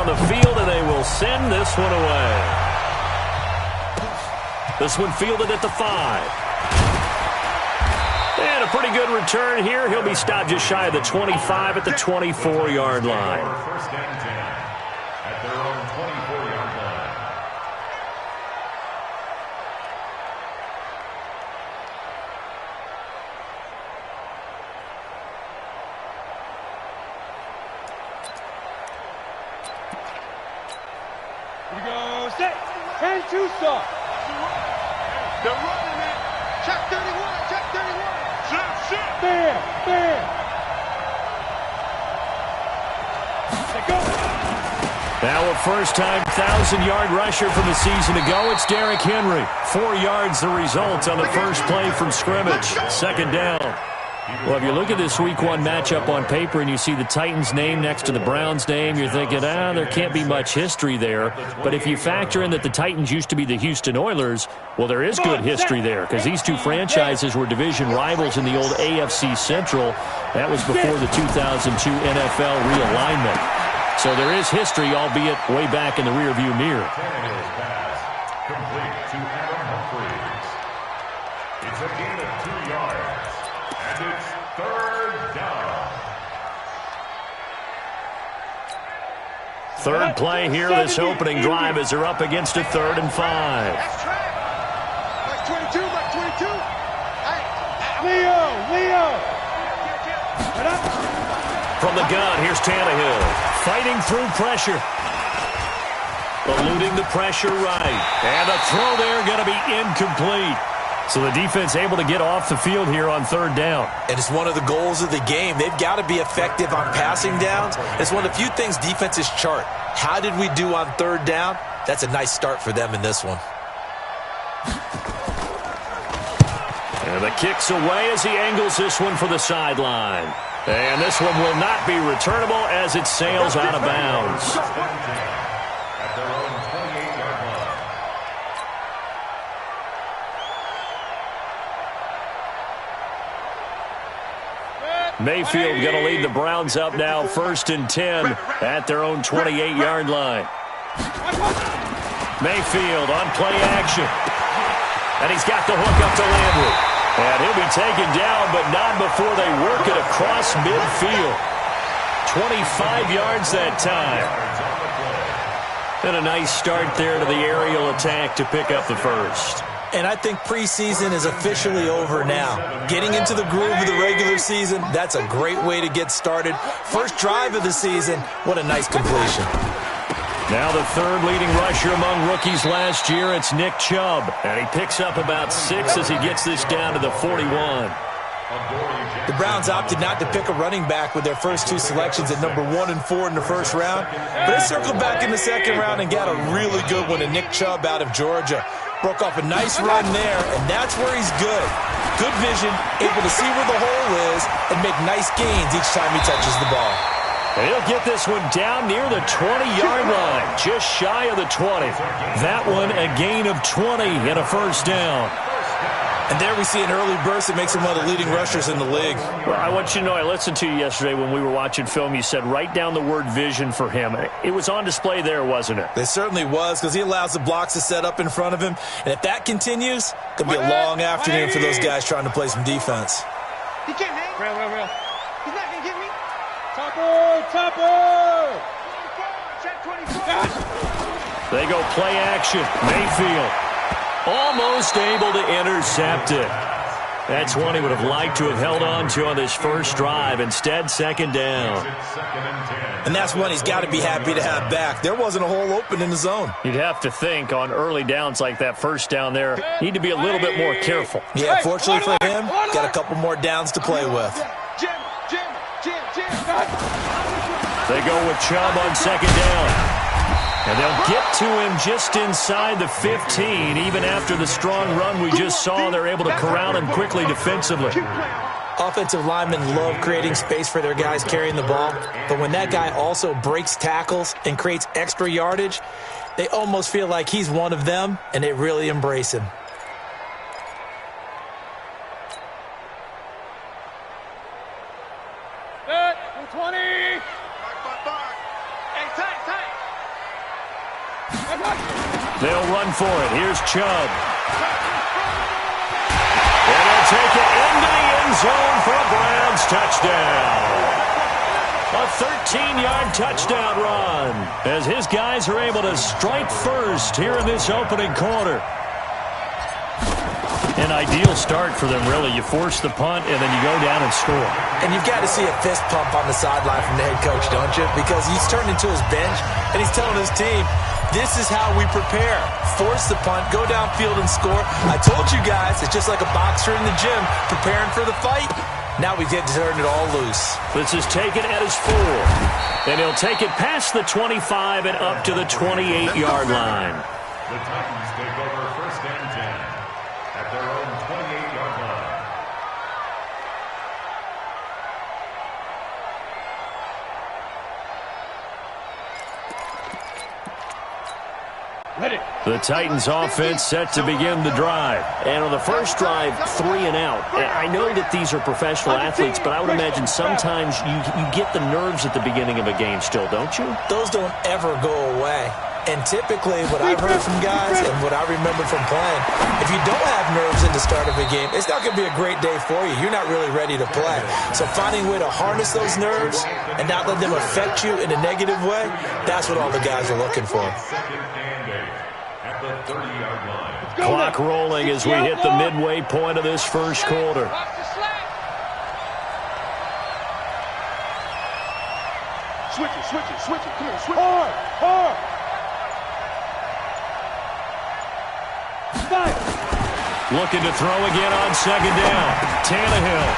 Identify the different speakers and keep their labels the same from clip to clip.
Speaker 1: the field, and they will send this one away. This one fielded at the 5. And a pretty good return here. He'll be stopped just shy of the 25 at the 24-yard line.
Speaker 2: First and 10 at their own 24-yard line.
Speaker 3: Here we go. Set. And 2 stop.
Speaker 4: They're running it. Check 31. Check 31. Shit.
Speaker 3: Bam. Bam. Let go.
Speaker 1: Now a first-time 1,000-yard rusher from the season ago. It's Derrick Henry. 4 yards the result on the first play from scrimmage. Second down. Well, if you look at this Week 1 matchup on paper and you see the Titans' name next to the Browns' name, you're thinking, there can't be much history there. But if you factor in that the Titans used to be the Houston Oilers, well, there is good history there because these two franchises were division rivals in the old AFC Central. That was before the 2002 NFL realignment. So there is history, albeit way back in the rearview mirror.
Speaker 2: Complete to Adam Humphries. It's a gain of 2 yards. And it's third down.
Speaker 1: Third play here, this opening drive as they're up against a 3rd and 5.
Speaker 4: That's track. Like 22, like 22.
Speaker 3: Leo.
Speaker 1: From the gun, here's Tannehill. Fighting through pressure. Eluding the pressure right. And the throw there going to be incomplete. So the defense able to get off the field here on 3rd down.
Speaker 5: And it's one of the goals of the game. They've got to be effective on passing downs. It's one of the few things defenses chart. How did we do on 3rd down? That's a nice start for them in this one.
Speaker 1: And the kick's away as he angles this one for the sideline. And this one will not be returnable as it sails out of bounds.
Speaker 2: At their own 28-yard line.
Speaker 1: Mayfield going to lead the Browns up now, 1st and 10 at their own 28-yard line. Mayfield on play action. And he's got the hook up to Landry. And he'll be taken down, but not before they work it across midfield. 25 yards that time. And a nice start there to the aerial attack to pick up the first.
Speaker 5: And I think preseason is officially over now. Getting into the groove of the regular season, that's a great way to get started. First drive of the season, what a nice completion.
Speaker 1: Now the 3rd leading rusher among rookies last year, it's Nick Chubb. And he picks up about 6 as he gets this down to the 41.
Speaker 5: The Browns opted not to pick a running back with their first 2 selections at number 1 and 4 in the first round. But they circled back in the second round and got a really good one in Nick Chubb out of Georgia. Broke off a nice run there, and that's where he's good. Good vision, able to see where the hole is, and make nice gains each time he touches the ball.
Speaker 1: And he'll get this one down near the 20-yard line, just shy of the 20. That one a gain of 20 and a first down.
Speaker 5: And there we see an early burst that makes him one of the leading rushers in the league.
Speaker 1: Well, I want you to know, I listened to you yesterday when we were watching film. You said write down the word vision for him. It was on display there, wasn't it?
Speaker 5: It certainly was, because he allows the blocks to set up in front of him. And if that continues, it could be a long afternoon for those guys trying to play some defense.
Speaker 4: He can't hang.
Speaker 3: Real.
Speaker 4: He's not going to get me.
Speaker 3: Topper!
Speaker 4: Check 24.
Speaker 1: They go play action. Mayfield almost able to intercept it. That's one he would have liked to have held on to on this first drive. Instead, 2nd down.
Speaker 5: And that's one he's got to be happy to have back. There wasn't a hole open in the zone.
Speaker 1: You'd have to think on early downs like that first down there, need to be a little bit more careful.
Speaker 5: Yeah, fortunately for him, got a couple more downs to play with.
Speaker 4: Jim.
Speaker 1: They go with Chubb on 2nd down. And they'll get to him just inside the 15. Even after the strong run we just saw, they're able to corral him quickly defensively.
Speaker 5: Offensive linemen love creating space for their guys carrying the ball. But when that guy also breaks tackles and creates extra yardage, they almost feel like he's one of them, and they really embrace him.
Speaker 3: Set. 20.
Speaker 4: Hey, tight.
Speaker 1: They'll run for it. Here's Chubb. And they'll take it into the end zone for a Browns touchdown. A 13-yard touchdown run as his guys are able to strike first here in this opening quarter. An ideal start for them, really. You force the punt, and then you go down and score.
Speaker 5: And you've got to see a fist pump on the sideline from the head coach, don't you? Because he's turned into his bench, and he's telling his team, this is how we prepare. Force the punt, go downfield and score. I told you guys, it's just like a boxer in the gym preparing for the fight. Now we get to turn it all loose.
Speaker 1: This is taken at his 4. And he'll take it past the 25 and up to the 28-yard line.
Speaker 2: The Titans take over 1st and 10 at their own 28-yard line.
Speaker 3: Ready.
Speaker 1: The Titans offense set to begin the drive. And on the first drive, 3 and out. I know that these are professional athletes, but I would imagine sometimes you get the nerves at the beginning of a game still, don't you?
Speaker 5: Those don't ever go away. And typically what I've heard from guys and what I remember from playing, if you don't have nerves at the start of a game, it's not going to be a great day for you. You're not really ready to play. So finding a way to harness those nerves and not let them affect you in a negative way, that's what all the guys are looking for.
Speaker 2: At the 30-yard line.
Speaker 1: Clock rolling as we hit the midway point of this first quarter.
Speaker 4: Switch it. Come on, switch it.
Speaker 3: Hard.
Speaker 1: Looking to throw again on 2nd down. Tannehill.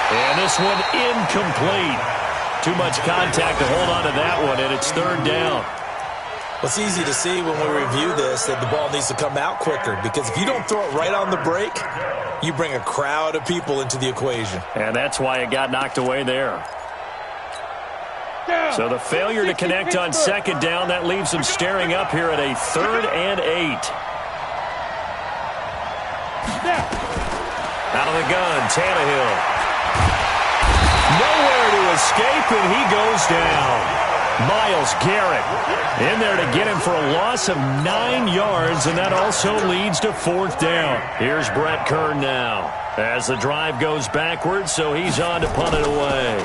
Speaker 1: And this one incomplete. Too much contact to hold on to that one, and it's 3rd down.
Speaker 5: Well, it's easy to see when we review this that the ball needs to come out quicker, because if you don't throw it right on the break, you bring a crowd of people into the equation.
Speaker 1: And that's why it got knocked away there. So the failure to connect on 2nd down, that leaves them staring up here at a 3rd and 8. Out of the gun, Tannehill. Nowhere to escape, and he goes down. Myles Garrett in there to get him for a loss of 9 yards, and that also leads to 4th down. Here's Brett Kern now as the drive goes backwards, so he's on to punt it away.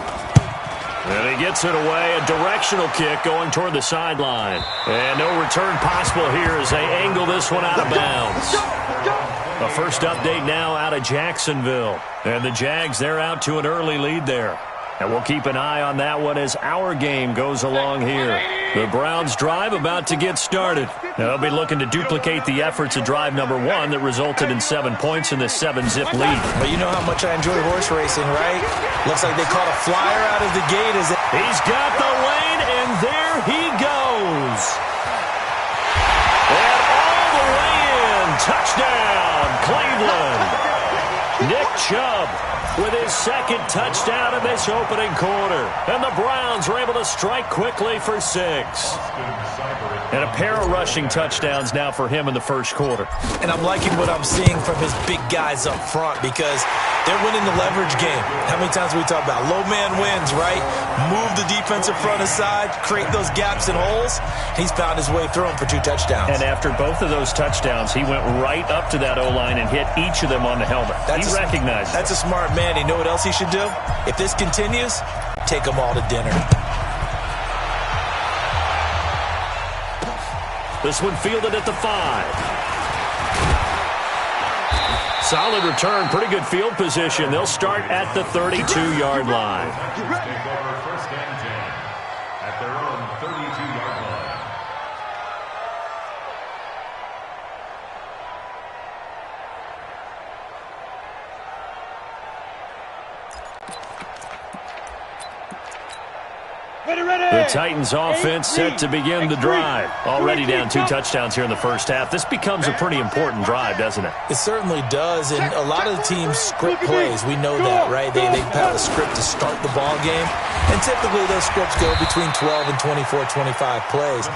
Speaker 1: And he gets it away, a directional kick going toward the sideline. And no return possible here as they angle this one out of bounds. The first update now out of Jacksonville. And the Jags, they're out to an early lead there. And we'll keep an eye on that one as our game goes along here. The Browns drive about to get started. They'll be looking to duplicate the efforts of drive number 1 that resulted in 7 points in this 7-zip lead.
Speaker 5: But you know how much I enjoy horse racing, right? Looks like they caught a flyer out of the gate.
Speaker 1: He's got the lane, and there he goes. And all the way in. Touchdown, Cleveland. Nick Chubb with his 2nd touchdown in this opening quarter. And the Browns are able to strike quickly for 6. And a pair of rushing touchdowns now for him in the first quarter.
Speaker 5: And I'm liking what I'm seeing from his big guys up front, because they're winning the leverage game. How many times we talk about low man wins, right? Move the defensive front aside, create those gaps and holes. He's found his way through them for 2 touchdowns.
Speaker 1: And after both of those touchdowns, he went right up to that O-line and hit each of them on the helmet. He recognized it.
Speaker 5: That's a smart man. You know what else he should do? If this continues, take them all to dinner.
Speaker 1: This one fielded at the 5. Solid return, pretty good field position. They'll start at the 32-yard line.
Speaker 2: Take over 1st and 10 at their own 32-yard line.
Speaker 1: The Titans offense set to begin the drive. Already down 2 touchdowns here in the first half. This becomes a pretty important drive, doesn't it?
Speaker 5: It certainly does, and a lot of the teams script plays. We know that, right? They have a script to start the ball game, and typically those scripts go between 12 and 24, 25 plays.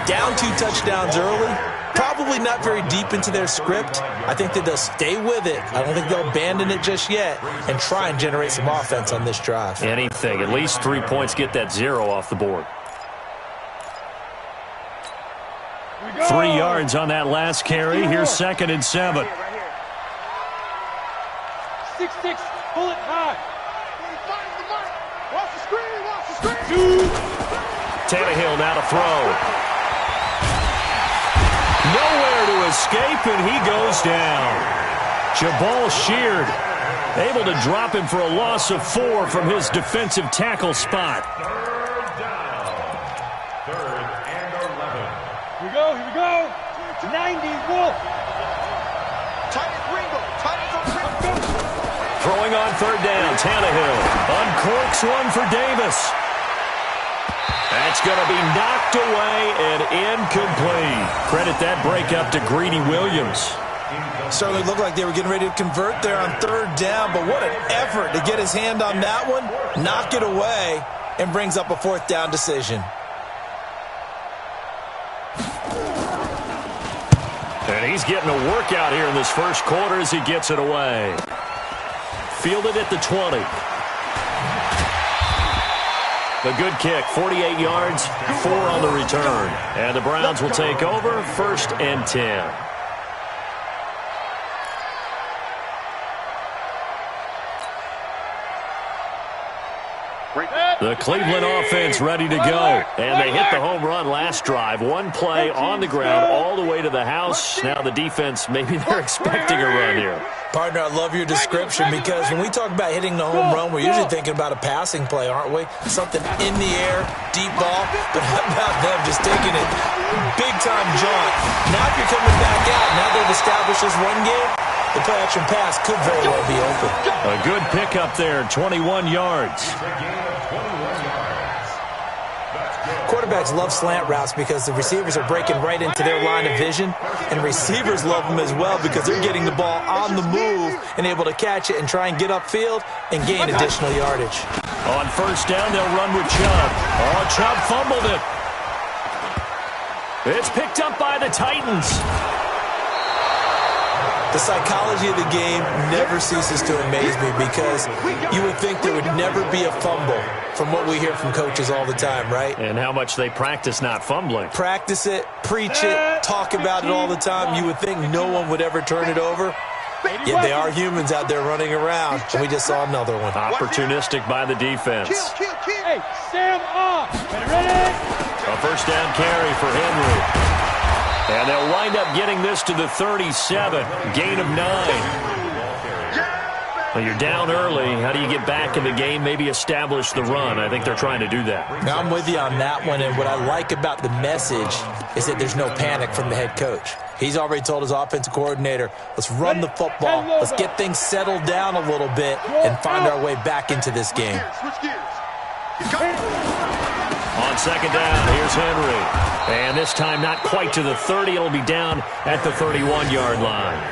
Speaker 5: Down 2 touchdowns early, probably not very deep into their script. I think that they'll stay with it. I don't think they'll abandon it just yet and try and generate some offense on this drive.
Speaker 1: Anything. At least 3 points, get that 0 off the board. 3 yards on that last carry. Here's 2nd and 7.
Speaker 3: 6-6, pull it high.
Speaker 4: Watch the screen, watch the screen.
Speaker 1: Tannehill now to throw. Nowhere to escape, and he goes down. Jabal sheared, able to drop him for a loss of 4 from his defensive tackle spot.
Speaker 2: 3rd down. 3rd and 11.
Speaker 3: Here we go. 90, Wolf.
Speaker 4: Tight end Ringo, tight end.
Speaker 1: Throwing on 3rd down, Tannehill uncorks one for Davis. That's going to be knocked away and incomplete. Credit that breakup to Greedy Williams.
Speaker 5: Certainly looked like they were getting ready to convert there on 3rd down, but what an effort to get his hand on that one, knock it away, and brings up a 4th down decision.
Speaker 1: And he's getting a workout here in this first quarter as he gets it away. Fielded at the 20. The good kick, 48 yards, 4 on the return. And the Browns will take over, 1st and 10. The Cleveland offense ready to go. And they hit the home run last drive. One play on the ground all the way to the house. Now the defense, maybe they're expecting a run here.
Speaker 5: Partner, I love your description because when we talk about hitting the home run, we're usually thinking about a passing play, aren't we? Something in the air, deep ball. But how about them just taking it big-time jaunt? Now if you're coming back out, now they've established this run game, the play-action pass could very well be open.
Speaker 1: A good pickup there, 21 yards.
Speaker 5: Quarterbacks love slant routes because the receivers are breaking right into their line of vision, and receivers love them as well because they're getting the ball on the move and able to catch it and try and get upfield and gain additional yardage.
Speaker 1: On 1st down, they'll run with Chubb. Oh, Chubb fumbled it. It's picked up by the Titans.
Speaker 5: The psychology of the game never ceases to amaze me because you would think there would never be a fumble from what we hear from coaches all the time, right?
Speaker 1: And how much they practice not fumbling.
Speaker 5: Practice it, preach it, talk about it all the time. You would think no one would ever turn it over. Yet they are humans out there running around, and we just saw another one.
Speaker 1: Opportunistic by the defense.
Speaker 3: Hey, Sam off. Ready?
Speaker 1: A 1st down carry for Henry. And they'll wind up getting this to the 37. Gain of 9. Well, you're down early. How do you get back in the game? Maybe establish the run. I think they're trying to do that.
Speaker 5: Now, I'm with you on that one. And what I like about the message is that there's no panic from the head coach. He's already told his offensive coordinator, let's run the football. Let's get things settled down a little bit and find our way back into this game.
Speaker 1: On 2nd down, here's Henry. And this time not quite to the 30. It'll be down at the 31-yard line.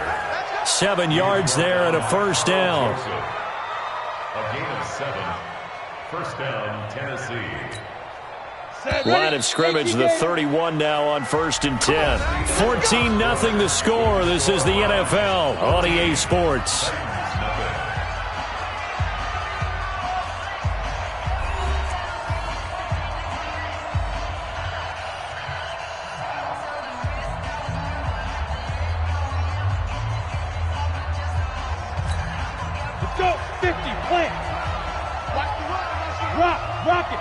Speaker 1: 7 yards there and a 1st down.
Speaker 2: A gain of 7. 1st down, Tennessee.
Speaker 1: Line of scrimmage, the 31 now on 1st and 10. 14-0 the score. This is the NFL on EA Sports.
Speaker 3: Go, 50, plant. Rock it.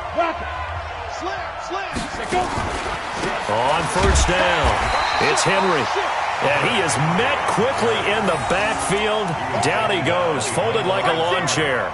Speaker 3: Slam. Go.
Speaker 1: On 1st down, it's Henry. And he is met quickly in the backfield. Down he goes, folded like a lawn chair.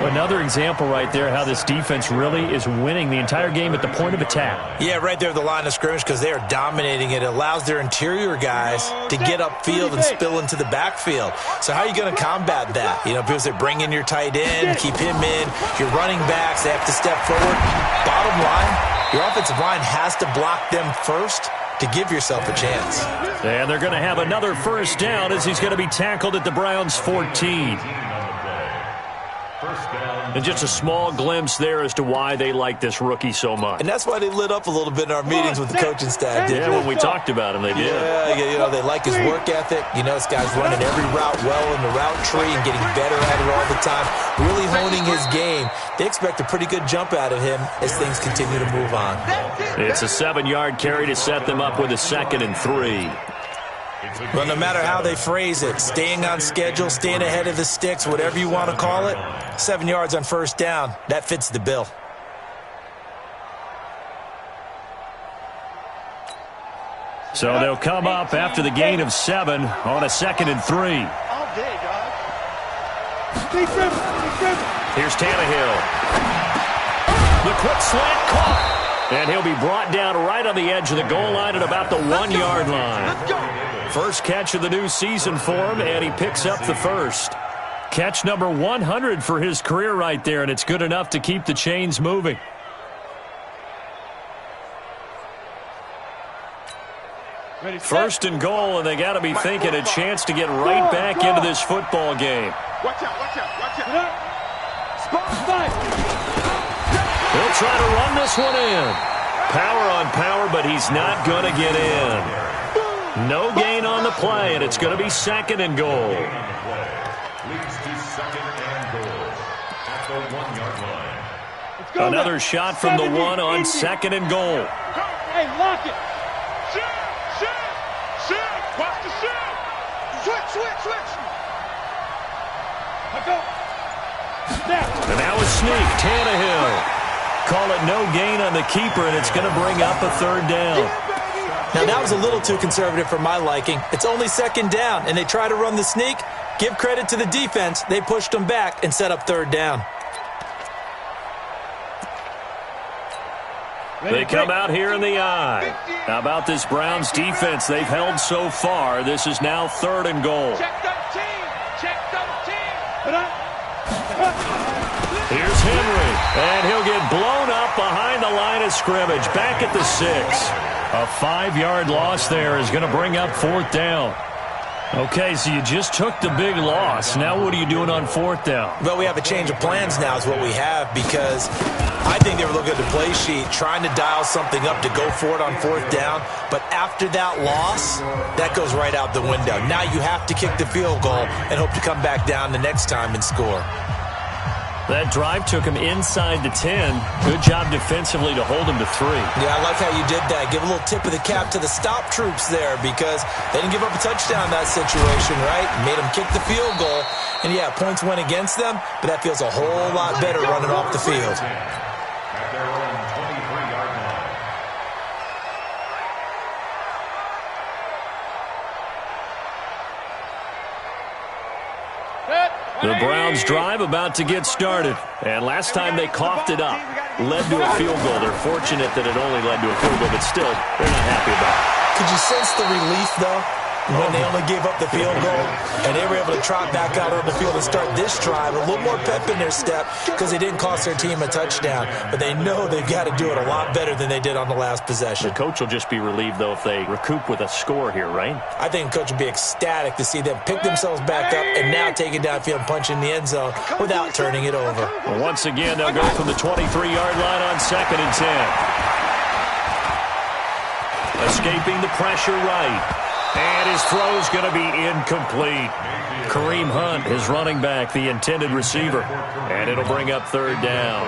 Speaker 1: Another example right there how this defense really is winning the entire game at the point of attack.
Speaker 5: Yeah, right there at the line of scrimmage because they are dominating it. It allows their interior guys to get upfield and spill into the backfield. So how are you going to combat that? You know, people say bring in your tight end, keep him in. Your running backs, they have to step forward. Bottom line, your offensive line has to block them first to give yourself a chance.
Speaker 1: And they're going to have another 1st down as he's going to be tackled at the Browns' 14.
Speaker 2: First down.
Speaker 1: And just a small glimpse there as to why they like this rookie so much.
Speaker 5: And that's why they lit up a little bit in our meetings with the coaching staff.
Speaker 1: Yeah, when we talked about him, they did.
Speaker 5: Yeah, they like his work ethic. This guy's running every route well in the route tree and getting better at it all the time, really honing his game. They expect a pretty good jump out of him as things continue to move on.
Speaker 1: It's a 7-yard carry to set them up with a 2nd and 3.
Speaker 5: Well, no matter how they phrase it, staying on schedule, staying ahead of the sticks, whatever you want to call it, 7 yards on first down, that fits the bill.
Speaker 1: So they'll come up after the gain of 7 on a 2nd and 3.
Speaker 4: All day, dog.
Speaker 1: Here's Tannehill. The quick slant caught. And he'll be brought down right on the edge of the goal line at about the 1-yard line. First catch of the new season for him, and he picks up the first. Catch number 100 for his career right there, and it's good enough to keep the chains moving. First and goal, and they got to be thinking a chance to get right back into this football game.
Speaker 4: Watch out, watch out, watch out.
Speaker 3: Spot.
Speaker 1: He'll try to run this one in. Power on power, but he's not going to get in. No gain on the play, and it's going to be 2nd and goal.
Speaker 2: Leads to 2nd and goal at the 1-yard line.
Speaker 1: Another shot from the 1 on 2nd and goal.
Speaker 3: Hey, lock it.
Speaker 4: Shoot! Watch the shoot! Switch!
Speaker 3: Let go. Snap.
Speaker 1: And now a sneak, Tannehill. Call it no gain on the keeper, and it's going to bring up a 3rd down.
Speaker 5: Now, that was a little too conservative for my liking. It's only 2nd down, and they try to run the sneak. Give credit to the defense. They pushed them back and set up 3rd down.
Speaker 1: They come out here in the eye. How about this Browns defense they've held so far? This is now 3rd and goal.
Speaker 3: Check 13.
Speaker 1: Here's Henry, and he'll get blown up behind the line of scrimmage, back at the 6. A 5-yard loss there is going to bring up 4th down. Okay, so you just took the big loss. Now what are you doing on 4th down?
Speaker 5: Well, we have a change of plans now is what we have, because I think they were looking at the play sheet, trying to dial something up to go for it on 4th down. But after that loss, that goes right out the window. Now you have to kick the field goal and hope to come back down the next time and score.
Speaker 1: That drive took him inside the 10. Good job defensively to hold him to 3.
Speaker 5: Yeah, I like how you did that. Give a little tip of the cap to the stop troops there, because they didn't give up a touchdown in that situation, right? Made them kick the field goal. And, yeah, points went against them, but that feels a whole lot better running off the field.
Speaker 2: At their own 23-yard line.
Speaker 1: The Browns drive about to get started. And last time they coughed it up, led to a field goal. They're fortunate that it only led to a field goal, but still, they're not happy about it.
Speaker 5: Could you sense the relief, though, when they only gave up the field goal and they were able to trot back out on the field and start this drive? A little more pep in their step because they didn't cost their team a touchdown. But they know they've got to do it a lot better than they did on the last possession.
Speaker 1: The coach will just be relieved, though, if they recoup with a score here, right?
Speaker 5: I think the coach will be ecstatic to see them pick themselves back up and now take it downfield and punch in the end zone without turning it over.
Speaker 1: Well, once again, they'll go from the 23-yard line on 2nd and 10. Escaping the pressure right. And his throw's going to be incomplete. Kareem Hunt, his running back, the intended receiver. And it'll bring up 3rd down.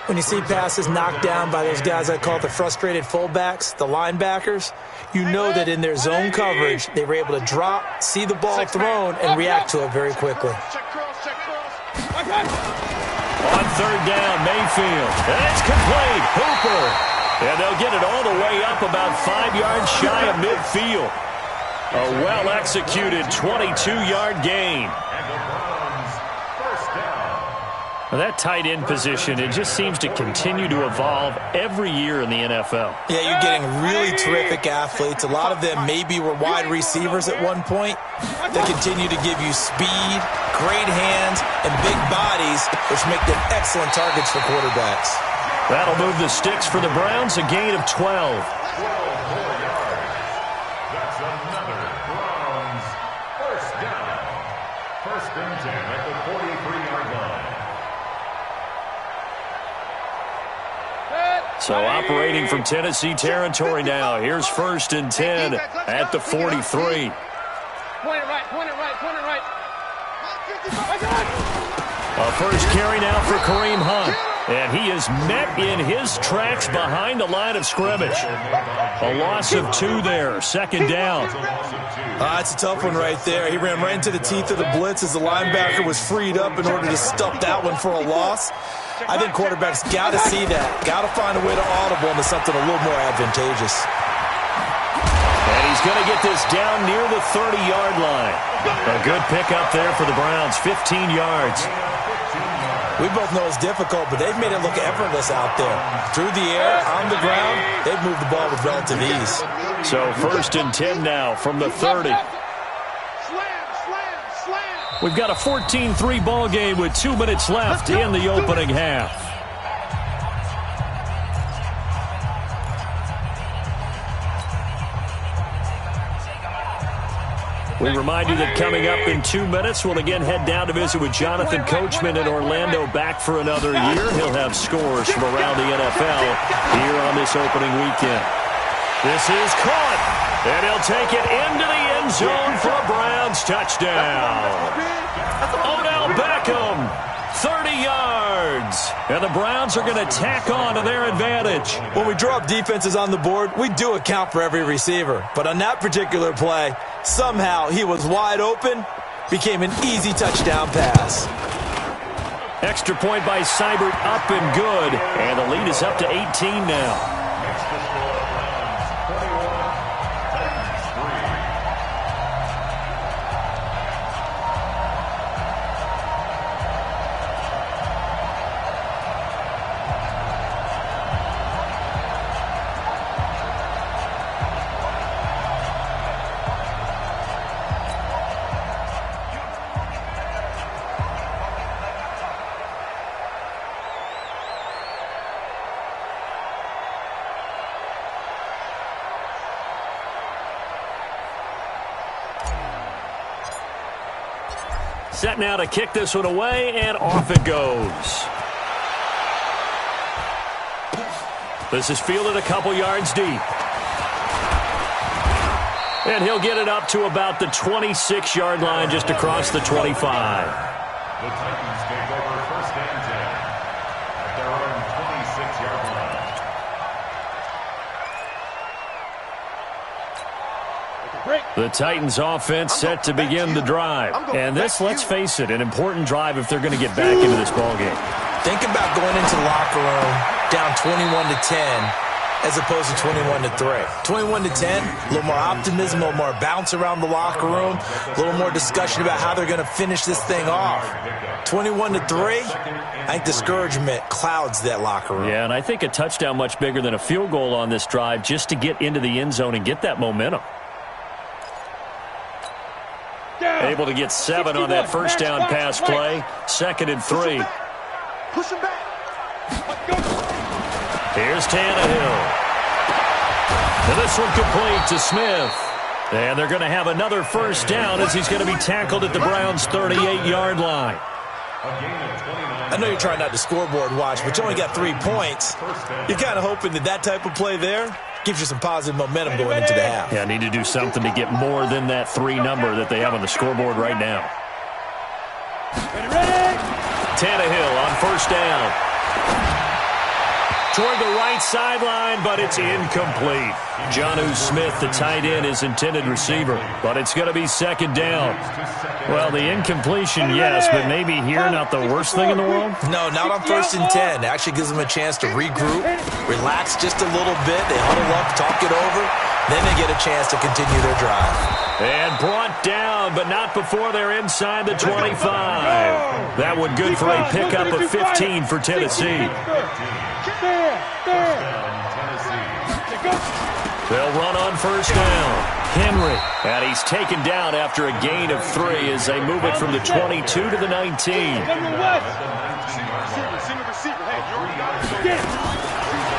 Speaker 5: When you see passes knocked down by those guys I call the frustrated fullbacks, the linebackers, you know that in their zone coverage, they were able to drop, see the ball thrown, and react to it very quickly.
Speaker 1: On 3rd down, Mayfield. And it's complete. Hooper. And they'll get it all the way up about 5 yards shy of midfield. A well-executed 22-yard gain. Well, that tight end position, it just seems to continue to evolve every year in the NFL.
Speaker 5: Yeah, you're getting really terrific athletes. A lot of them maybe were wide receivers at one point. They continue to give you speed, great hands, and big bodies, which make them excellent targets for quarterbacks.
Speaker 1: That'll move the sticks for the Browns, a gain of 12.
Speaker 2: 12 more yards. That's another Browns first down. 1st and 10 at the 43-yard line.
Speaker 1: So operating from Tennessee territory now. Here's 1st and 10 at the 43.
Speaker 3: Point it right, point it right, point it right.
Speaker 1: A first carry now for Kareem Hunt. And he is met in his tracks behind the line of scrimmage. A loss of 2 there. 2nd down.
Speaker 5: That's a tough one right there. He ran right into the teeth of the blitz as the linebacker was freed up in order to stuff that one for a loss. I think quarterbacks got to see that. Got to find a way to audible into something a little more advantageous.
Speaker 1: And he's going to get this down near the 30-yard line. A good pickup there for the Browns. 15 yards.
Speaker 5: We both know it's difficult, but they've made it look effortless out there. Through the air, on the ground, they've moved the ball with relative ease.
Speaker 1: So 1st and 10 now from the 30. We've got a 14-3 ball game with 2 minutes left in the opening half. We remind you that coming up in 2 minutes, we'll again head down to visit with Jonathan Coachman in Orlando, back for another year. He'll have scores from around the NFL here on this opening weekend. This is caught, and he'll take it into the end zone for a Browns touchdown. Odell Beckham, 30 yards. And the Browns are going to tack on to their advantage.
Speaker 5: When we draw up defenses on the board, we do account for every receiver. But on that particular play, somehow he was wide open, became an easy touchdown pass.
Speaker 1: Extra point by Seibert, up and good. And the lead is up to 18 now. Set now to kick this one away, and off it goes. This is fielded a couple yards deep. And he'll get it up to about the 26-yard line, just across the 25.
Speaker 2: The Titans take over 1st and 10 at their own 26-yard line.
Speaker 1: The Titans offense set to begin the drive. And this, let's face it, an important drive if they're going to get back into this ballgame.
Speaker 5: Think about going into the locker room down 21-10 as opposed to 21-3. 21-10, a little more optimism, a little more bounce around the locker room, a little more discussion about how they're going to finish this thing off. 21-3, I think discouragement clouds that locker room.
Speaker 1: Yeah, and I think a touchdown much bigger than a field goal on this drive just to get into the end zone and get that momentum. Able to get 7 on that first down pass play. 2nd and 3.
Speaker 4: Push him back.
Speaker 1: Here's Tannehill. And this one complete to Smith. And they're going to have another first down as he's going to be tackled at the Browns' 38-yard line.
Speaker 5: I know you're trying not to scoreboard watch, but you only got 3 points. You're kind of hoping that that type of play there gives you some positive momentum going into the half.
Speaker 1: Yeah, need to do something to get more than that 3 number that they have on the scoreboard right now. Tannehill on first down. Toward the right sideline, but it's incomplete. Jonnu Smith, the tight end, is intended receiver, but it's going to be 2nd down. Well, the incompletion, yes, but maybe here not the worst thing in the world?
Speaker 5: No, not on 1st and 10. It actually gives them a chance to regroup, relax just a little bit. They huddle up, talk it over. Then they get a chance to continue their drive.
Speaker 1: And brought down, but not before they're inside the 25. That one good for a pickup of 15 for Tennessee. They'll run on first down. Henry, and he's taken down after a gain of 3 as they move it from the 22 to the 19.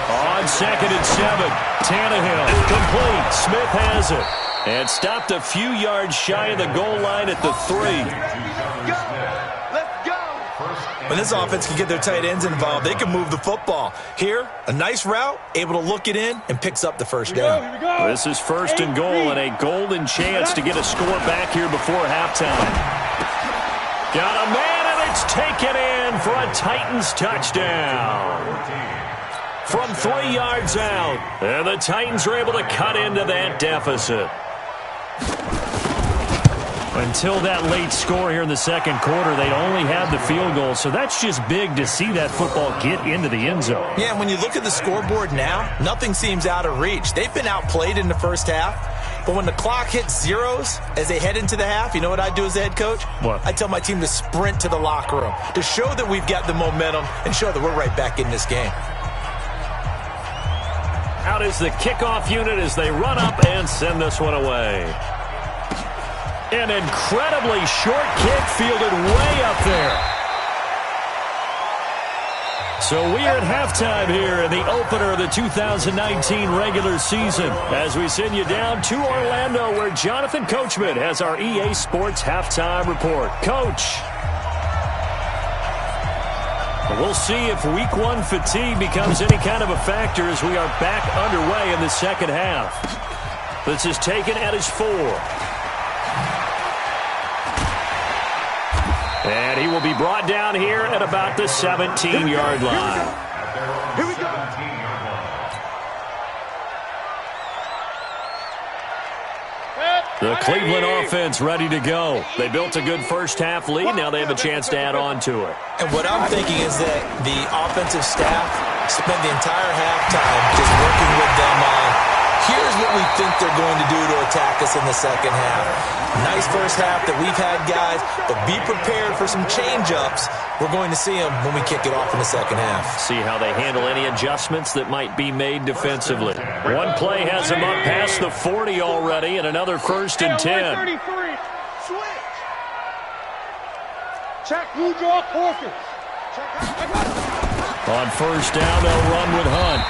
Speaker 1: On 2nd and 7, Tannehill, complete. Smith has it. And stopped a few yards shy of the goal line at the 3.
Speaker 4: Let's go.
Speaker 5: When this offense can get their tight ends involved, they can move the football. Here, a nice route, able to look it in, and picks up the first down.
Speaker 3: Here we go.
Speaker 1: This is first and goal and a golden chance to get a score back here before halftime. Got a man, and it's taken in for a Titans touchdown. From 3 yards out, and the Titans are able to cut into that deficit. Until that late score here in the second quarter, they'd only had the field goal, so that's just big to see that football get into the end zone.
Speaker 5: Yeah, and when you look at the scoreboard now, nothing seems out of reach. They've been outplayed in the first half, but when the clock hits zeros as they head into the half, you know what I do as the head coach?
Speaker 1: What?
Speaker 5: I tell my team to sprint to the locker room to show that we've got the momentum and show that we're right back in this game.
Speaker 1: Out is the kickoff unit as they run up and send this one away. An incredibly short kick fielded way up there. So we are at halftime here in the opener of the 2019 regular season as we send you down to Orlando where Jonathan Coachman has our EA Sports halftime report. Coach. We'll see if week one fatigue becomes any kind of a factor as we are back underway in the second half. This is taken at his 4. And he will be brought down here at about the 17-yard line.
Speaker 4: Here we go.
Speaker 1: The Cleveland offense ready to go. They built a good first half lead. Now they have a chance to add on to it.
Speaker 5: And what I'm thinking is that the offensive staff spent the entire halftime just working with them on, here's what we think they're going to do to attack us in the second half. Nice first half that we've had, guys, but be prepared for some change-ups. We're going to see them when we kick it off in the second half.
Speaker 1: See how they handle any adjustments that might be made defensively. One play has them up past the 40 already, and another first and 10.
Speaker 3: 33.
Speaker 4: Switch.
Speaker 3: Check, blue jaw, Corkins.
Speaker 1: On first down, they'll run with Hunt.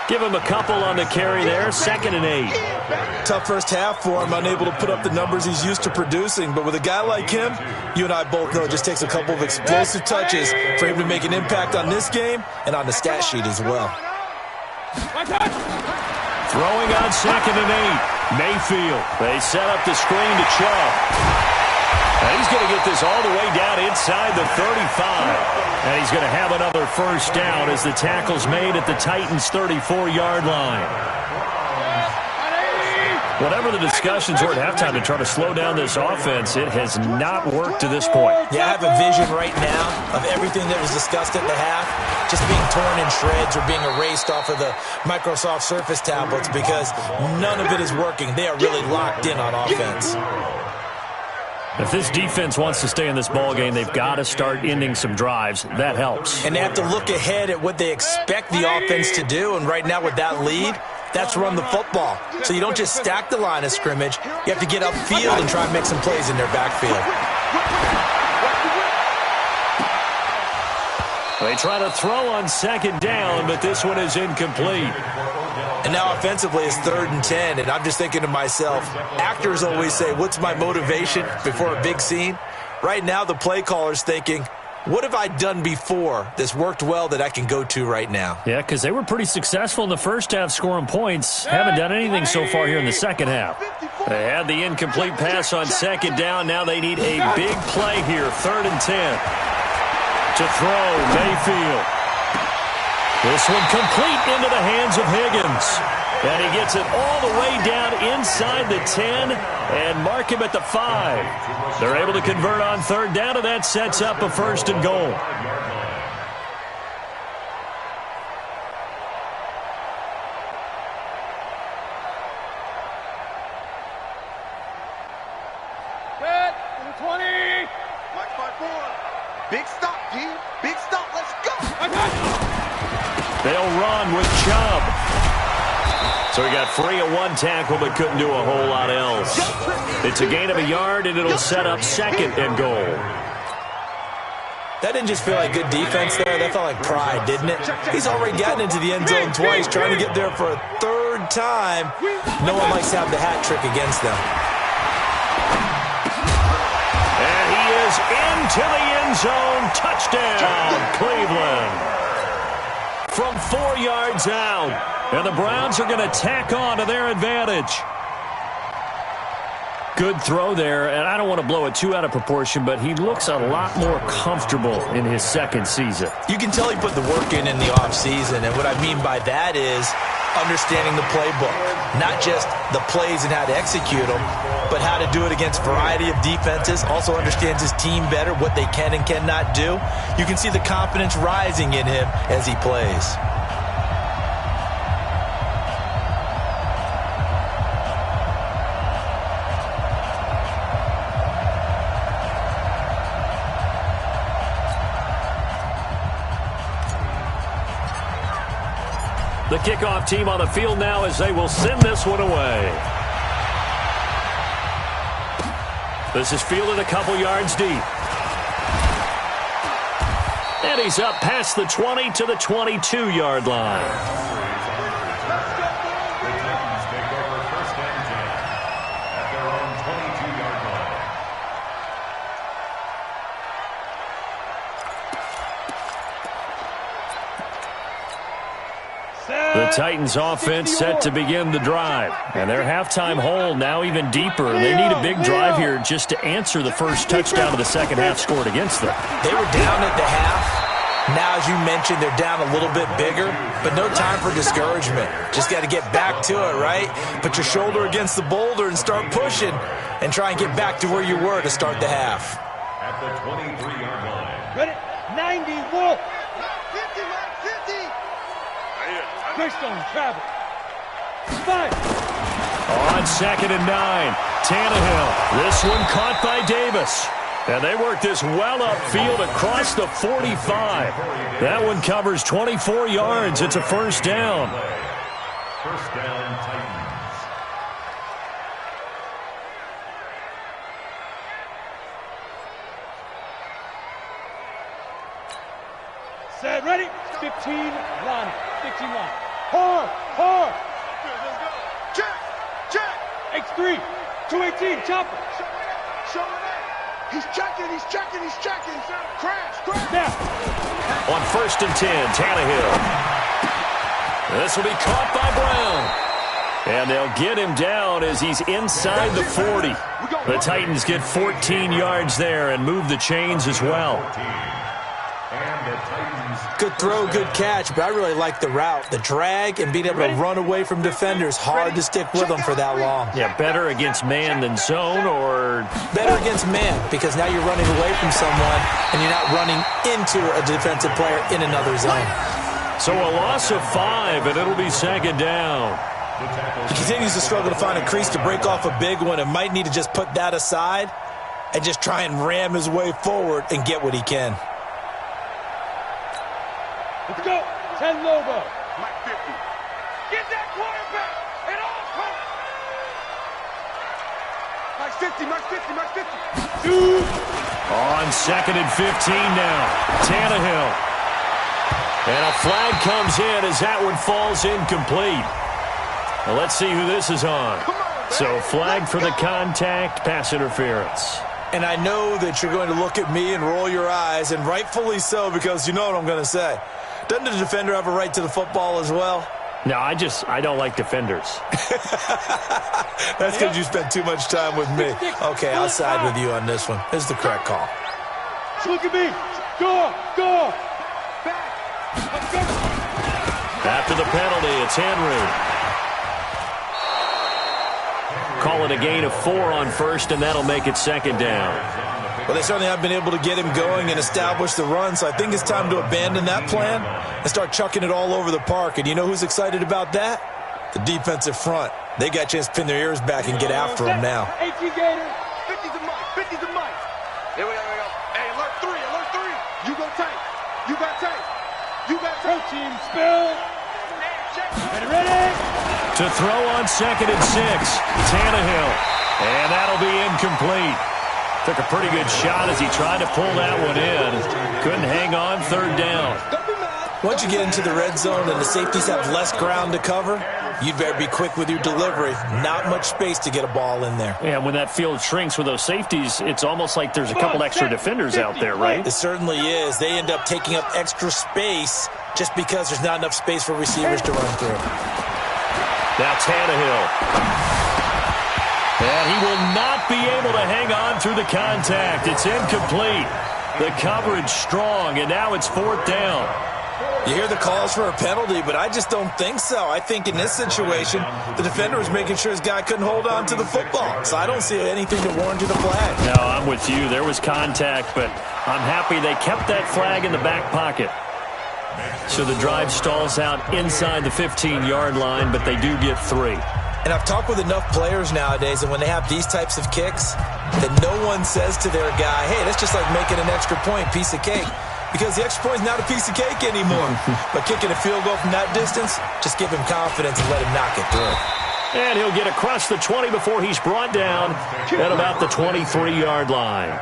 Speaker 1: Give him a couple on the carry there, 2nd and 8.
Speaker 5: Tough first half for him, unable to put up the numbers he's used to producing. But with a guy like him, you and I both know it just takes a couple of explosive touches for him to make an impact on this game and on the stat sheet as well.
Speaker 1: Throwing on 2nd and 8. Mayfield. They set up the screen to Chubb. And he's going to get this all the way down inside the 35. And he's going to have another first down as the tackle's made at the Titans' 34-yard line. Whatever the discussions were at halftime to try to slow down this offense, it has not worked to this point.
Speaker 5: Yeah, I have a vision right now of everything that was discussed at the half just being torn in shreds or being erased off of the Microsoft Surface tablets because none of it is working. They are really locked in on offense.
Speaker 1: If this defense wants to stay in this ballgame, they've got to start ending some drives. That helps.
Speaker 5: And they have to look ahead at what they expect the offense to do. And right now with that lead, that's run the football. So you don't just stack the line of scrimmage. You have to get upfield and try and make some plays in their backfield.
Speaker 1: They try to throw on 2nd down, but this one is incomplete.
Speaker 5: And now offensively it's 3rd and 10, and I'm just thinking to myself, actors always say, what's my motivation before a big scene? Right now the play caller's thinking, what have I done before that's worked well that I can go to right now?
Speaker 1: Yeah, because they were pretty successful in the first half scoring points. Haven't done anything so far here in the second half. They had the incomplete pass on 2nd down. Now they need a big play here, 3rd and 10. To throw, Mayfield. This one complete into the hands of Higgins. And he gets it all the way down inside the 10 and mark him at the 5. They're able to convert on 3rd down, and that sets up a 1st and goal.
Speaker 3: Set, 20.
Speaker 4: Mike 5-4. Big stop, G. Big stop. Let's go.
Speaker 1: They'll run with Chubb. So he got free of one tackle but couldn't do a whole lot else. It's a gain of a yard, and it'll set up 2nd and goal.
Speaker 5: That didn't just feel like good defense there. That felt like pride, didn't it? He's already gotten into the end zone twice, trying to get there for a 3rd time. No one likes to have the hat trick against them.
Speaker 1: And he is in into the end zone. Touchdown, Cleveland. From 4 yards out. And the Browns are going to tack on to their advantage. Good throw there, and I don't want to blow it too out of proportion, but he looks a lot more comfortable in his second season.
Speaker 5: You can tell he put the work in the offseason, and what I mean by that is understanding the playbook. Not just the plays and how to execute them, but how to do it against a variety of defenses. Also understands his team better, what they can and cannot do. You can see the confidence rising in him as he plays.
Speaker 1: The kickoff team on the field now as they will send this one away. This is fielded a couple yards deep. And he's up past the 20 to the 22-yard line. The Titans offense set to begin the drive. And their halftime hole now even deeper. They need a big drive here just to answer the first touchdown of the second half scored against them.
Speaker 5: They were down at the half. Now, as you mentioned, they're down a little bit bigger, but no time for discouragement. Just got to get back to it, right? Put your shoulder against the boulder and start pushing and try and get back to where you were to start the half.
Speaker 2: At the 23-yard line.
Speaker 3: Ready? 90, Wolf. 50, 50. Greystone, travel. 5.
Speaker 1: On 2nd and 9, Tannehill. This one caught by Davis. And they work this well upfield across the 45. That one covers 24 yards. It's a first down.
Speaker 2: First down, Titans.
Speaker 3: Set, ready? 15, line. 15 line. Hard. Check. X3, 218, chopper.
Speaker 4: Show it up. He's checking. Crash.
Speaker 3: Now.
Speaker 1: On 1st and 10, Tannehill. This will be caught by Brown. And they'll get him down as he's inside the 40. The Titans get 14 yards there and move the chains as well.
Speaker 2: And the Titans.
Speaker 5: Good throw, good catch, but I really like the route. The drag and being able to run away from defenders. Hard to stick with them for that long.
Speaker 1: Yeah, better against man than zone, or
Speaker 5: better against man, because now you're running away from someone and you're not running into a defensive player in another zone.
Speaker 1: So a loss of 5, and it'll be 2nd down.
Speaker 5: He continues to struggle to find a crease to break off a big one and might need to just put that aside and just try and ram his way forward and get what he can.
Speaker 3: Let's go. 10 Lobo.
Speaker 4: Mike 50.
Speaker 3: Get that quarterback. It all comes.
Speaker 4: Mike 50.
Speaker 3: 2.
Speaker 1: On 2nd and 15 now, Tannehill. And a flag comes in as that one falls incomplete. Well, let's see who this is on. So flag for the contact, pass interference.
Speaker 5: And I know that you're going to look at me and roll your eyes, and rightfully so, because you know what I'm going to say. Doesn't the defender have a right to the football as well?
Speaker 1: No, I don't like defenders.
Speaker 5: That's because you spent too much time with me. Okay, I'll side with you on this one. This is the correct call.
Speaker 3: Look at me. Go. Back.
Speaker 1: After the penalty, it's Henry. Call it a gain of 4 on 1st, and that'll make it 2nd down.
Speaker 5: Well, they certainly have been able to get him going and establish the run, so I think it's time to abandon that plan and start chucking it all over the park. And you know who's excited about that? The defensive front. They got a chance to pin their ears back and get after him now.
Speaker 3: 18 Gator.
Speaker 4: 50's the mic. Here we go. Hey, alert 3. You got tape.
Speaker 3: Protein spill. Ready?
Speaker 1: To throw on 2nd and 6, Tannehill. And that'll be incomplete. Took a pretty good shot as he tried to pull that one in. Couldn't hang on, 3rd down.
Speaker 5: Once you get into the red zone and the safeties have less ground to cover, you'd better be quick with your delivery. Not much space to get a ball in there.
Speaker 1: Yeah, when that field shrinks with those safeties, it's almost like there's a couple extra defenders out there, right?
Speaker 5: It certainly is. They end up taking up extra space just because there's not enough space for receivers to run through.
Speaker 1: Now Tannehill. And he will not be able to hang on through the contact. It's incomplete. The coverage strong, and now it's 4th down.
Speaker 5: You hear the calls for a penalty, but I just don't think so. I think in this situation, the defender was making sure his guy couldn't hold on to the football. So I don't see anything to warrant you the flag.
Speaker 1: No, I'm with you. There was contact, but I'm happy they kept that flag in the back pocket. So the drive stalls out inside the 15-yard line, but they do get 3.
Speaker 5: And I've talked with enough players nowadays, and when they have these types of kicks, that no one says to their guy, hey, that's just like making an extra point, piece of cake. Because the extra point is not a piece of cake anymore. But kicking a field goal from that distance, just give him confidence and let him knock it through.
Speaker 1: And he'll get across the 20 before he's brought down at about the 23-yard line.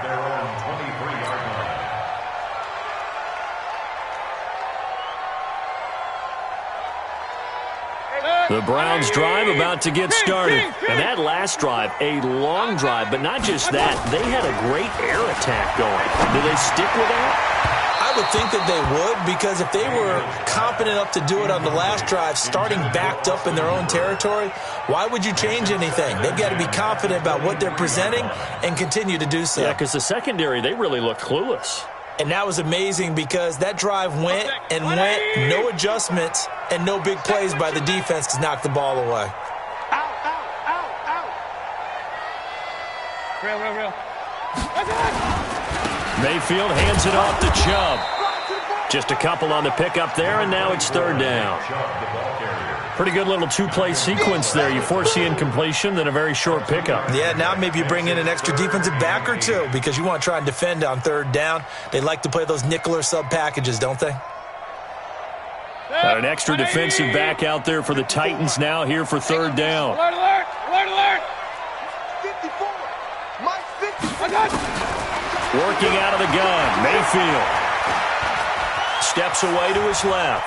Speaker 1: The Browns drive about to get started. And that last drive, a long drive, but not just that. They had a great air attack going. Do they stick with that?
Speaker 5: I would think that they would, because if they were confident enough to do it on the last drive, starting backed up in their own territory, why would you change anything? They've got to be confident about what they're presenting and continue to do so.
Speaker 1: Yeah, because the secondary, they really looked clueless.
Speaker 5: And that was amazing because that drive went and went, no adjustments and no big plays by the defense to knock the ball away.
Speaker 3: Real.
Speaker 1: Mayfield hands it off to Chubb. Just a couple on the pickup there, and now it's 3rd down. Pretty good little 2-play sequence there. You force the incompletion, then a very short pickup.
Speaker 5: Yeah, now maybe you bring in an extra defensive back or two because you want to try and defend on 3rd down. They like to play those nickel or sub packages, don't they?
Speaker 1: Got an extra defensive back out there for the Titans now here for 3rd down.
Speaker 3: Alert!
Speaker 4: 54. Mike 50.
Speaker 1: Working out of the gun, Mayfield. Steps away to his left.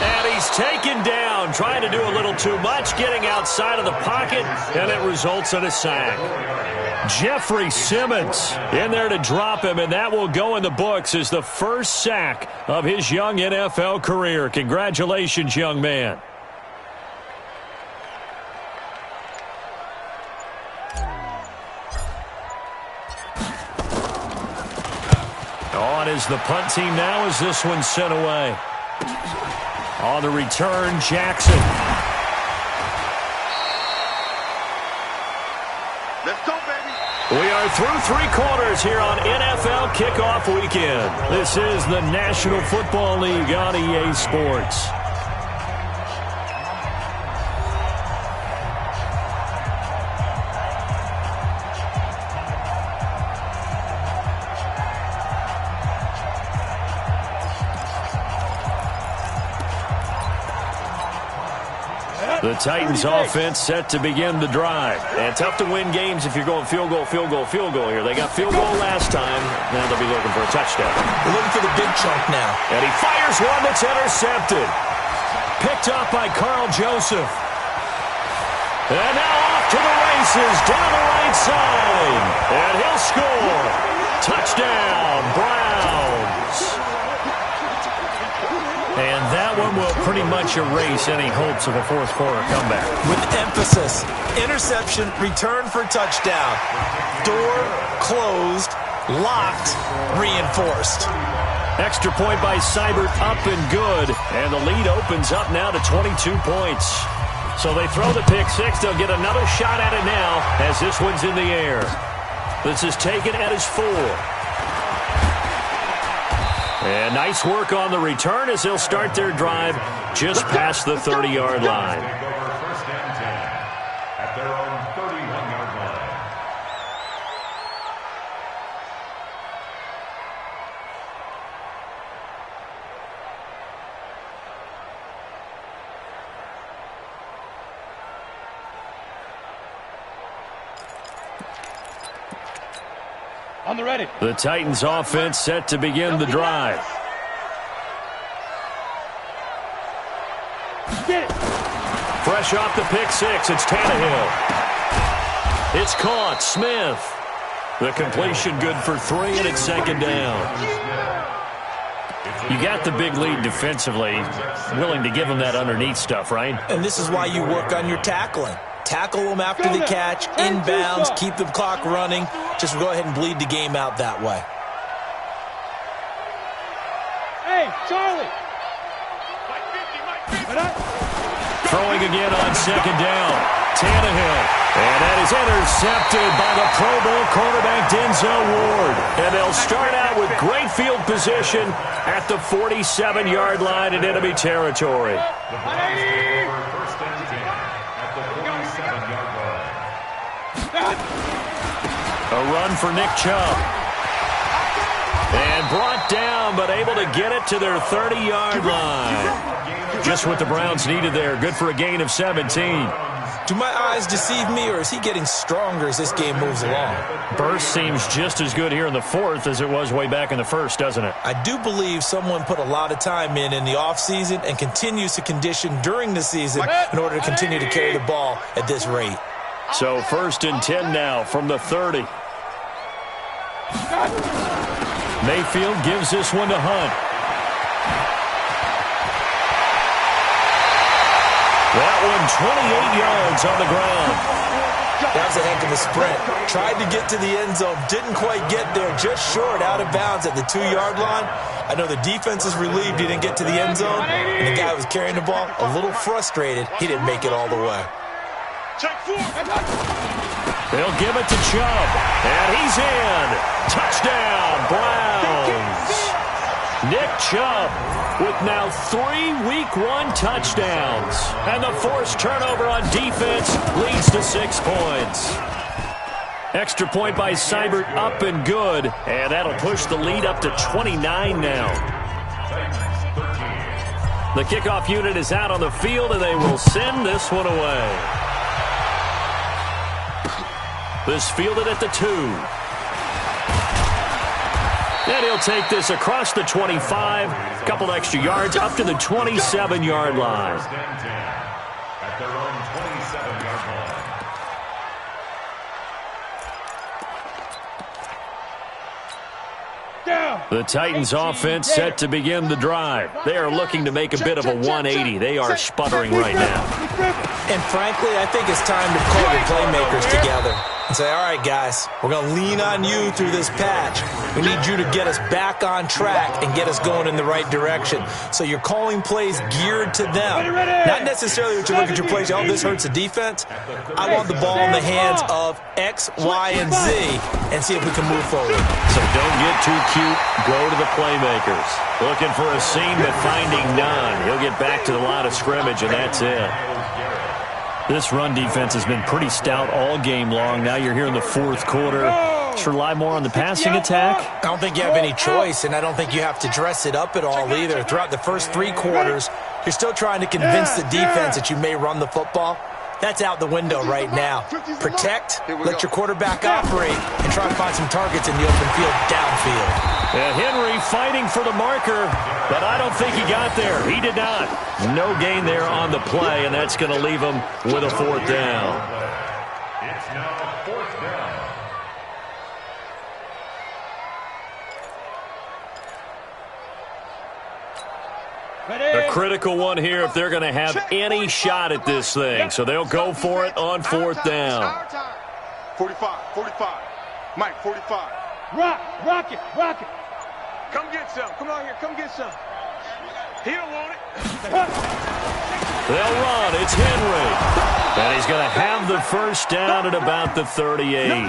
Speaker 1: And he's taken down, trying to do a little too much, getting outside of the pocket, and it results in a sack. Jeffrey Simmons in there to drop him, and that will go in the books as the first sack of his young NFL career. Congratulations, young man. On is the punt team now as this one's sent away. On the return, Jackson.
Speaker 4: Let's go, baby.
Speaker 1: We are through 3 quarters here on NFL Kickoff Weekend. This is the National Football League on EA Sports. The Titans offense set to begin the drive. And tough to win games if you're going field goal here. They got field goal last time. Now they'll be looking for a touchdown.
Speaker 5: They're looking for the big chunk now.
Speaker 1: And he fires one that's intercepted. Picked up by Carl Joseph. And now off to the races down the right side. And he'll score. Touchdown, Browns. And that one will pretty much erase any hopes of a fourth quarter comeback.
Speaker 5: With emphasis, interception, return for touchdown. Door closed, locked, reinforced.
Speaker 1: Extra point by Seibert, up and good. And the lead opens up now to 22 points. So they throw the pick six. They'll get another shot at it now as this one's in the air. This is taken at his 4. And nice work on the return as they'll start their drive just past the 30-yard line.
Speaker 2: First and 10 at their own 31-yard line.
Speaker 3: On the ready.
Speaker 1: The Titans offense set to begin the drive.
Speaker 3: Get it.
Speaker 1: Fresh off the pick six, it's Tannehill. It's caught. Smith. The completion good for 3, and it's second down. You got the big lead defensively. Willing to give them that underneath stuff, right?
Speaker 5: And this is why you work on your tackling. Tackle them after the catch, inbounds, keep the clock running. Just go ahead and bleed the game out that way.
Speaker 3: Hey, Charlie.
Speaker 1: Throwing again on second down. Tannehill. And that is intercepted by the Pro Bowl quarterback Denzel Ward. And they'll start out with great field position at the 47-yard line in enemy territory. A run for Nick Chubb. And brought down, but able to get it to their 30-yard line. Just what the Browns needed there. Good for a gain of 17.
Speaker 5: Do my eyes deceive me, or is he getting stronger as this game moves along?
Speaker 1: Burst seems just as good here in the fourth as it was way back in the first, doesn't it?
Speaker 5: I do believe someone put a lot of time in the offseason and continues to condition during the season in order to continue to carry the ball at this rate.
Speaker 1: So 1st and 10 now from the 30. Mayfield gives this one to Hunt. That one 28 yards on the ground.
Speaker 5: That was a heck of a sprint. Tried to get to the end zone, didn't quite get there, just short, out of bounds at the 2-yard line. I know the defense is relieved he didn't get to the end zone, and the guy who was carrying the ball, a little frustrated, he didn't make it all the way.
Speaker 1: They'll give it to Chubb, and he's in. Touchdown, Browns. Nick Chubb with now 3 Week 1 touchdowns. And the forced turnover on defense leads to 6 points. Extra point by Seibert up and good. And that'll push the lead up to 29 now. The kickoff unit is out on the field, and they will send this one away. This fielded at the 2. And he'll take this across the 25. A couple extra yards up to the 27-yard line.
Speaker 2: At their own 27-yard line.
Speaker 1: The Titans offense set to begin the drive. They are looking to make a bit of a 180. They are sputtering right now.
Speaker 5: And frankly, I think it's time to pull the playmakers together and say, all right, guys, we're going to lean on you through this patch. We need you to get us back on track and get us going in the right direction. So you're calling plays geared to them. Not necessarily that you look at your plays, oh, this hurts the defense. I want the ball in the hands of X, Y, and Z and see if we can move forward.
Speaker 1: So don't get too cute. Go to the playmakers. Looking for a seam, but finding none. He'll get back to the line of scrimmage, and that's it. This run defense has been pretty stout all game long. Now you're here in the fourth quarter. Should rely more on the passing attack?
Speaker 5: I don't think you have any choice, and I don't think you have to dress it up at all either. Throughout the first 3 quarters, you're still trying to convince the defense that you may run the football. That's out the window right now. Protect, let your quarterback operate, and try to find some targets in the open field downfield.
Speaker 1: And Henry fighting for the marker, but I don't think he got there. He did not. No gain there on the play, and that's going to leave him with a 4th down.
Speaker 2: It's now 4th down.
Speaker 1: A critical one here if they're going to have any shot at this thing. So they'll go for it on 4th down.
Speaker 4: 45. Mike, 45.
Speaker 3: Rock it.
Speaker 4: Come get some. Come on here. Come get some. He don't want it.
Speaker 1: They'll run. It's Henry. And he's going to have the first down at about the 38.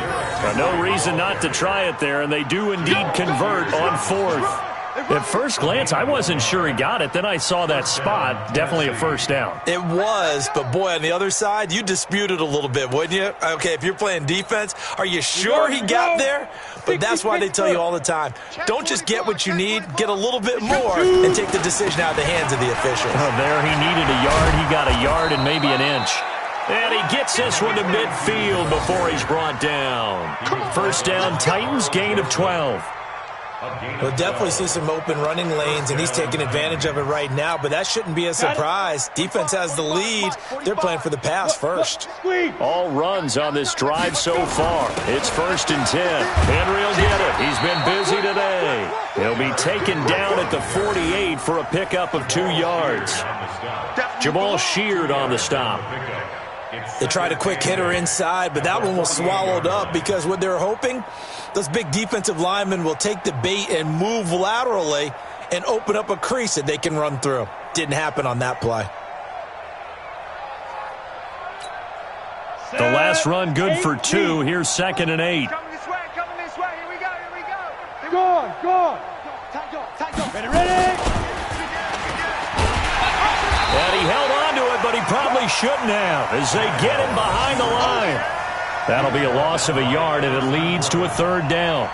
Speaker 1: No reason not to try it there, and they do indeed convert on 4th. At first glance, I wasn't sure he got it. Then I saw that spot. Definitely a first down.
Speaker 5: It was, but boy, on the other side, you disputed a little bit, wouldn't you? Okay, if you're playing defense, are you sure he got there? But that's why they tell you all the time, don't just get what you need, get a little bit more and take the decision out of the hands of the officials.
Speaker 1: Oh, there he needed a yard. He got a yard and maybe an inch. And he gets this one to midfield before he's brought down. First down, Titans, gain of 12.
Speaker 5: We'll definitely see some open running lanes, and he's taking advantage of it right now, but that shouldn't be a surprise. Defense has the lead. They're playing for the pass first.
Speaker 1: All runs on this drive so far. It's 1st and 10. Henry will get it. He's been busy today. He'll be taken down at the 48 for a pickup of 2 yards. Jamal Sheard on the stop.
Speaker 5: They tried a quick hitter inside, but that one was swallowed up because what they're hoping, those big defensive linemen will take the bait and move laterally and open up a crease that they can run through. Didn't happen on that play.
Speaker 1: The last run good for 2. Here's 2nd and 8.
Speaker 3: Coming this way, here we go. Go on. Ready.
Speaker 1: And he held on to it, but he probably shouldn't have as they get him behind the line. That'll be a loss of a yard, and it leads to a 3rd down.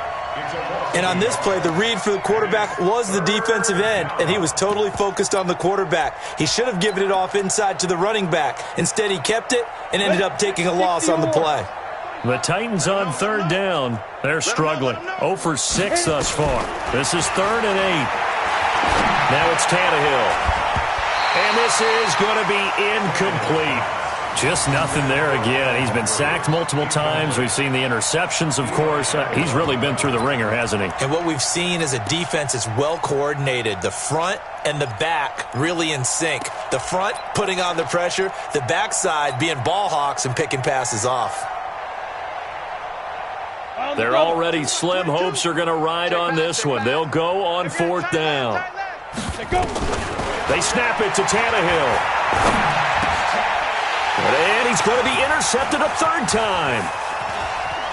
Speaker 5: And on this play, the read for the quarterback was the defensive end, and he was totally focused on the quarterback. He should have given it off inside to the running back. Instead, he kept it and ended up taking a loss on the play.
Speaker 1: The Titans on 3rd down. They're struggling. 0 for 6 thus far. This is 3rd and 8. Now it's Tannehill. And this is going to be incomplete. Just nothing there again. He's been sacked multiple times. We've seen the interceptions, of course. He's really been through the ringer, hasn't he?
Speaker 5: And what we've seen is a defense that's well coordinated. The front and the back really in sync. The front putting on the pressure. The backside being ball hawks and picking passes off.
Speaker 1: Their already slim hopes are going to ride on this one. They'll go on 4th down. They snap it to Tannehill. And he's going to be intercepted a 3rd time.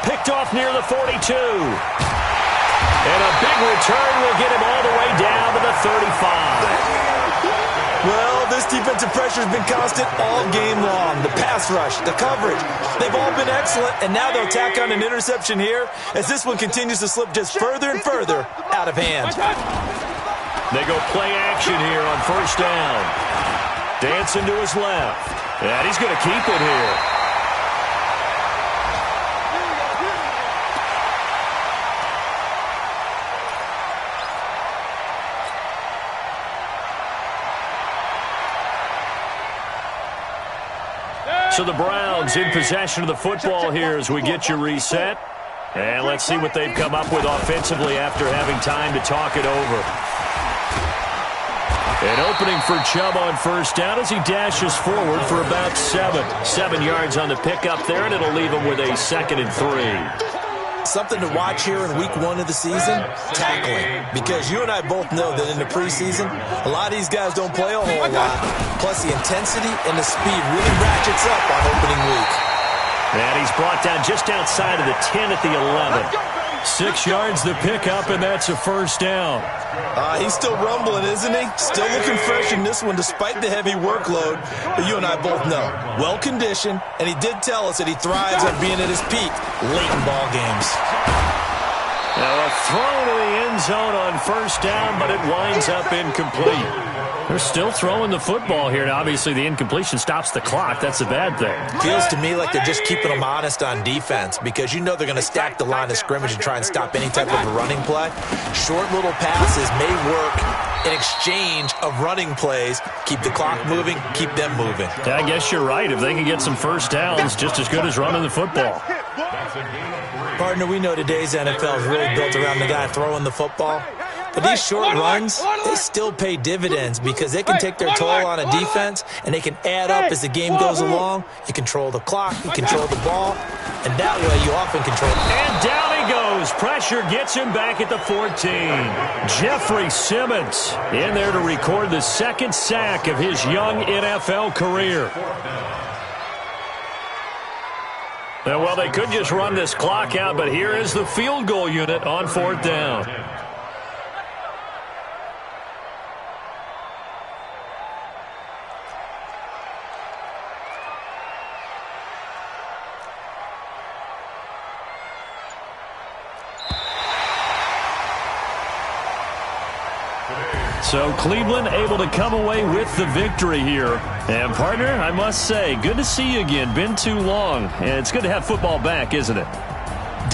Speaker 1: Picked off near the 42. And a big return will get him all the way down to the 35.
Speaker 5: Well, this defensive pressure has been constant all game long. The pass rush, the coverage, they've all been excellent, and now they'll tack on an interception here as this one continues to slip just further and further out of hand.
Speaker 1: They go play action here on 1st down. Dancing to his left. And he's going to keep it here. So the Browns in possession of the football here as we get you reset. And let's see what they've come up with offensively after having time to talk it over. An opening for Chubb on 1st down as he dashes forward for about 7 yards on the pickup there, and it'll leave him with a 2nd and 3.
Speaker 5: Something to watch here in week 1 of the season, tackling. Because you and I both know that in the preseason, a lot of these guys don't play a whole lot. Plus the intensity and the speed really ratchets up on opening week.
Speaker 1: And he's brought down just outside of the 10 at the 11. 6 yards the pickup, and that's a 1st down.
Speaker 5: He's still rumbling, isn't he? Still looking fresh in this one despite the heavy workload. But you and I both know, well-conditioned, and he did tell us that he thrives on being at his peak late in ball games.
Speaker 1: Now a throw to the end zone on 1st down, but it winds up incomplete. They're still throwing the football here. Now, obviously, the incompletion stops the clock. That's a bad thing.
Speaker 5: Feels to me like they're just keeping them honest on defense because you know they're going to stack the line of scrimmage and try and stop any type of a running play. Short little passes may work in exchange of running plays. Keep the clock moving, keep them moving.
Speaker 1: Yeah, I guess you're right. If they can get some 1st downs, just as good as running the football.
Speaker 5: Partner, we know today's NFL is really built around the guy throwing the football. But these short runs, they still pay dividends because they can take their toll on a defense and they can add up as the game goes along. You control the clock, you control the ball, and that way you often control it.
Speaker 1: And down he goes. Pressure gets him back at the 14. Jeffrey Simmons in there to record the 2nd sack of his young NFL career. Well, they could just run this clock out, but here is the field goal unit on 4th down. So Cleveland able to come away with the victory here. And, partner, I must say, good to see you again. Been too long. And it's good to have football back, isn't it?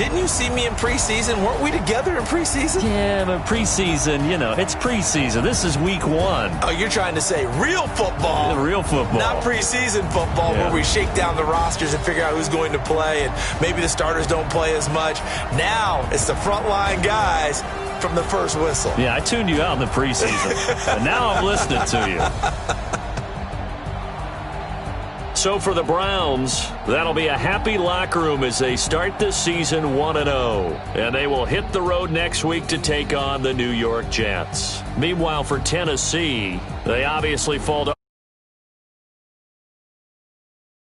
Speaker 5: Didn't you see me in preseason? Weren't we together in preseason?
Speaker 1: Yeah, but preseason, you know, it's preseason. This is week 1.
Speaker 5: Oh, you're trying to say real football.
Speaker 1: Yeah, real football.
Speaker 5: Not preseason football where we shake down the rosters and figure out who's going to play, and maybe the starters don't play as much. Now it's the frontline guys from the first whistle.
Speaker 1: Yeah, I tuned you out in the preseason, and now I'm listening to you. So for the Browns, that'll be a happy locker room as they start this season 1-0. And they will hit the road next week to take on the New York Jets. Meanwhile, for Tennessee, they obviously fall to